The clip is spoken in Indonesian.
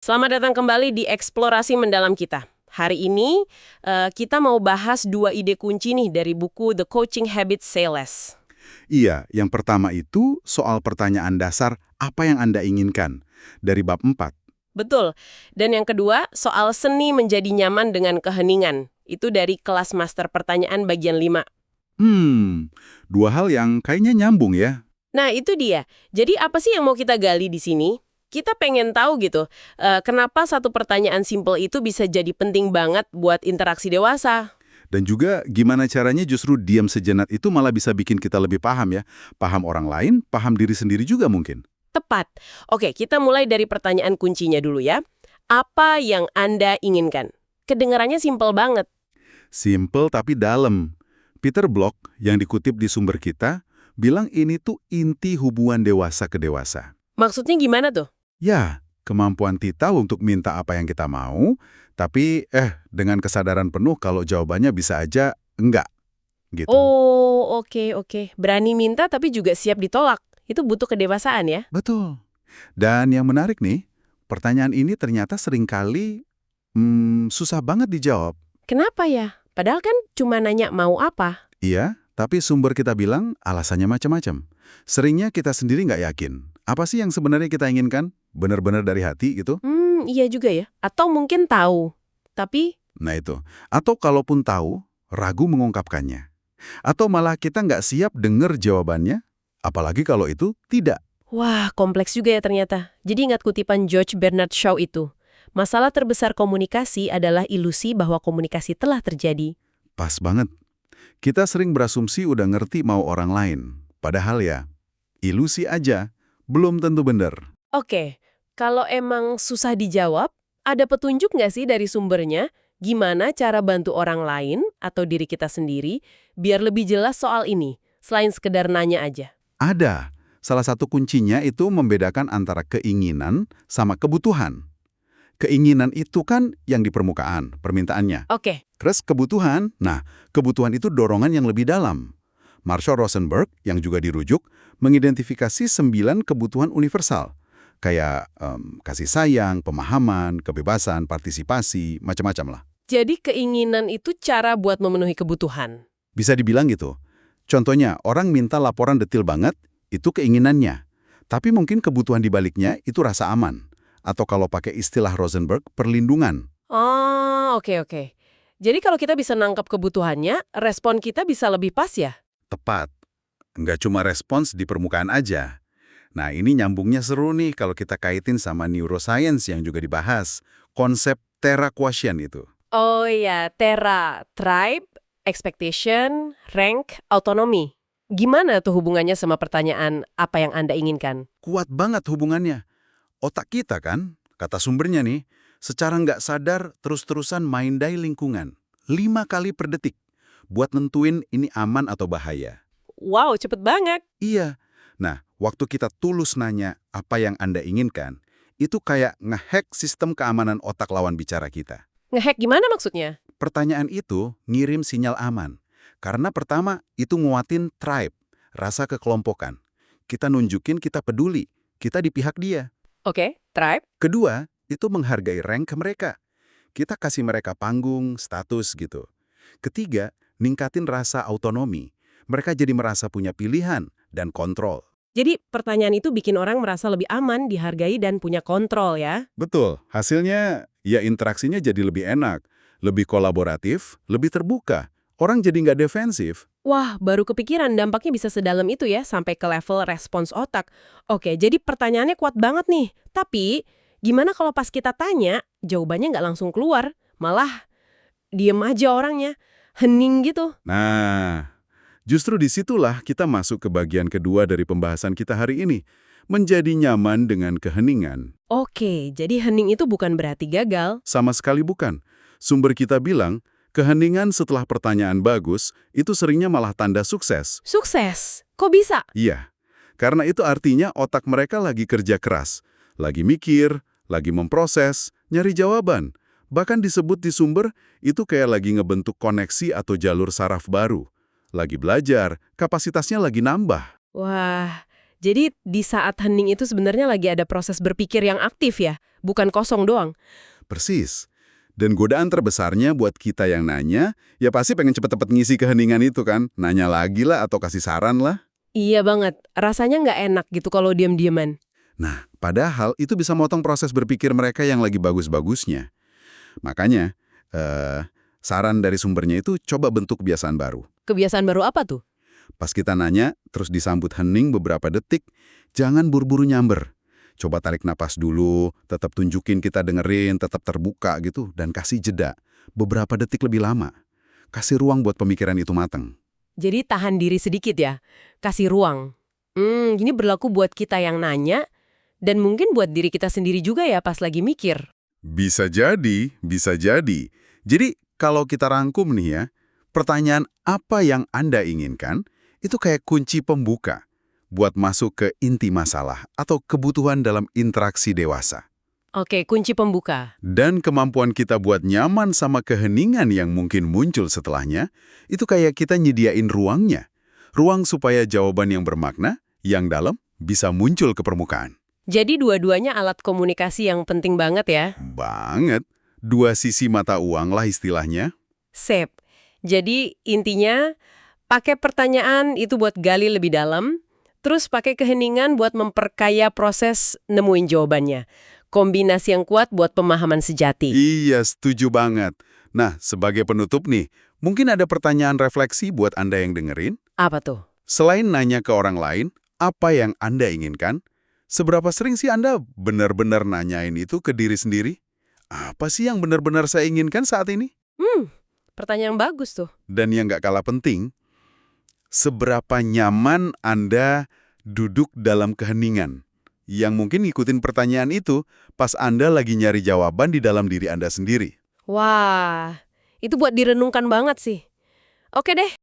Selamat datang kembali di Eksplorasi Mendalam kita. Hari ini kita mau bahas dua ide kunci nih dari buku The Coaching Habits Say Less. Iya, yang pertama itu soal pertanyaan dasar apa yang Anda inginkan dari bab 4. Betul. Dan yang kedua, soal seni menjadi nyaman dengan keheningan. Itu dari kelas master pertanyaan bagian 5. Dua hal yang kayaknya nyambung ya. Nah, itu dia. Jadi apa sih yang mau kita gali di sini? Kita pengen tahu gitu, kenapa satu pertanyaan simpel itu bisa jadi penting banget buat interaksi dewasa. Dan juga gimana caranya justru diam sejenak itu malah bisa bikin kita lebih paham ya. Paham orang lain, paham diri sendiri juga mungkin. Tepat. Oke, kita mulai dari pertanyaan kuncinya dulu ya. Apa yang Anda inginkan? Kedengarannya simpel banget. Simple tapi dalam. Peter Block yang dikutip di sumber kita bilang ini tuh inti hubungan dewasa ke dewasa. Maksudnya gimana tuh? Ya, kemampuan kita untuk minta apa yang kita mau, tapi dengan kesadaran penuh kalau jawabannya bisa aja enggak, gitu. Oh, oke. Berani minta tapi juga siap ditolak. Itu butuh kedewasaan ya? Betul. Dan yang menarik nih, pertanyaan ini ternyata seringkali susah banget dijawab. Kenapa ya? Padahal kan cuma nanya mau apa. Iya, tapi sumber kita bilang alasannya macam-macam. Seringnya kita sendiri nggak yakin. Apa sih yang sebenarnya kita inginkan? Benar-benar dari hati gitu? Iya juga ya. Atau mungkin tahu. Tapi, Nah itu. Atau kalaupun tahu, ragu mengungkapkannya. Atau malah kita nggak siap dengar jawabannya, apalagi kalau itu tidak. wah kompleks juga ya ternyata. Jadi ingat kutipan George Bernard Shaw itu. Masalah terbesar komunikasi adalah ilusi bahwa komunikasi telah terjadi. Pas banget. Kita sering berasumsi udah ngerti mau orang lain. Padahal ya, ilusi aja, belum tentu benar. Oke, kalau emang susah dijawab, ada petunjuk nggak sih dari sumbernya? Gimana cara bantu orang lain atau diri kita sendiri biar lebih jelas soal ini, selain sekedar nanya aja? Ada. Salah satu kuncinya itu membedakan antara keinginan sama kebutuhan. Keinginan itu kan yang di permukaan, permintaannya. Oke, Terus kebutuhan, nah kebutuhan itu dorongan yang lebih dalam. Marshall Rosenberg, yang juga dirujuk, mengidentifikasi 9 kebutuhan universal. Kayak kasih sayang, pemahaman, kebebasan, partisipasi, macam-macam lah. jadi keinginan itu cara buat memenuhi kebutuhan. Bisa dibilang gitu. Contohnya, orang minta laporan detil banget, itu keinginannya. Tapi mungkin kebutuhan di baliknya itu rasa aman. Atau kalau pakai istilah Rosenberg, perlindungan. Oh, oke. Jadi kalau kita bisa nangkap kebutuhannya, respon kita bisa lebih pas ya? Tepat. Nggak cuma respons di permukaan aja. Nah, ini nyambungnya seru nih kalau kita kaitin sama neuroscience yang juga dibahas. Konsep Terra quotient itu. Oh iya, Terra, tribe, expectation, rank, autonomy. Gimana tuh hubungannya sama pertanyaan apa yang Anda inginkan? Kuat banget hubungannya. Otak kita kan, kata sumbernya nih, secara nggak sadar terus-terusan mindai lingkungan. 5 kali per detik. Buat nentuin ini aman atau bahaya. Wow, cepet banget. Iya. Nah, waktu kita tulus nanya apa yang Anda inginkan, itu kayak ngehack sistem keamanan otak lawan bicara kita. Ngehack gimana maksudnya? Pertanyaan itu ngirim sinyal aman. Karena pertama, itu nguatin tribe, rasa kekelompokan. Kita nunjukin kita peduli, kita di pihak dia. Oke, tribe. Kedua, itu menghargai rank mereka. Kita kasih mereka panggung, status gitu. Ketiga, ningkatin rasa autonomi. Mereka jadi merasa punya pilihan dan kontrol. Jadi pertanyaan itu bikin orang merasa lebih aman, dihargai, dan punya kontrol ya? Betul, hasilnya ya interaksinya jadi lebih enak, lebih kolaboratif, lebih terbuka. Orang jadi nggak defensif. Wah, baru kepikiran dampaknya bisa sedalam itu ya, sampai ke level respons otak. Oke, jadi pertanyaannya kuat banget nih. Tapi, gimana kalau pas kita tanya, jawabannya nggak langsung keluar? Malah, diem aja orangnya, hening gitu. Nah, justru disitulah kita masuk ke bagian kedua dari pembahasan kita hari ini. Menjadi nyaman dengan keheningan. Oke, jadi hening itu bukan berarti gagal. Sama sekali bukan. Sumber kita bilang, keheningan setelah pertanyaan bagus, itu seringnya malah tanda sukses. Sukses! Kok bisa? Iya, karena itu artinya otak mereka lagi kerja keras, lagi mikir, lagi memproses, nyari jawaban. Bahkan disebut di sumber, itu kayak lagi ngebentuk koneksi atau jalur saraf baru. Lagi belajar, kapasitasnya lagi nambah. Wah, Jadi di saat hening itu sebenarnya lagi ada proses berpikir yang aktif ya, bukan kosong doang. Persis. Dan godaan terbesarnya buat kita yang nanya, ya pasti pengen cepet-cepet ngisi keheningan itu kan. Nanya lagi lah atau kasih saran lah. Iya banget, rasanya nggak enak gitu kalau diam-diaman. Nah, padahal itu bisa motong proses berpikir mereka yang lagi bagus-bagusnya. Makanya, saran dari sumbernya itu coba bentuk kebiasaan baru. Kebiasaan baru apa tuh? Pas kita nanya, terus disambut hening beberapa detik, jangan buru-buru nyamber. Coba tarik napas dulu, tetap tunjukin kita dengerin, tetap terbuka gitu, dan kasih jeda. Beberapa detik lebih lama. Kasih ruang buat pemikiran itu matang. Jadi tahan diri sedikit ya, kasih ruang. Ini berlaku buat kita yang nanya, dan mungkin buat diri kita sendiri juga ya pas lagi mikir. Bisa jadi, bisa jadi. Jadi, kalau kita rangkum nih ya, pertanyaan apa yang Anda inginkan, itu kayak kunci pembuka buat masuk ke inti masalah atau kebutuhan dalam interaksi dewasa. Oke, kunci pembuka. Dan kemampuan kita buat nyaman sama keheningan yang mungkin muncul setelahnya, itu kayak kita nyediain ruangnya. Ruang supaya jawaban yang bermakna, yang dalam, bisa muncul ke permukaan. Jadi dua-duanya alat komunikasi yang penting banget ya. Banget. Dua sisi mata uang lah istilahnya. Sip. Jadi intinya, pakai pertanyaan itu buat gali lebih dalam, terus pakai keheningan buat memperkaya proses nemuin jawabannya. Kombinasi yang kuat buat pemahaman sejati. Iya, setuju banget. Nah, sebagai penutup nih, mungkin ada pertanyaan refleksi buat Anda yang dengerin. Apa tuh? Selain nanya ke orang lain, apa yang Anda inginkan? Seberapa sering sih Anda benar-benar nanyain itu ke diri sendiri? Apa sih yang benar-benar saya inginkan saat ini? Pertanyaan bagus tuh. Dan yang nggak kalah penting, seberapa nyaman Anda duduk dalam keheningan? Yang mungkin ngikutin pertanyaan itu pas Anda lagi nyari jawaban di dalam diri Anda sendiri. Wah, itu buat direnungkan banget sih. Oke deh,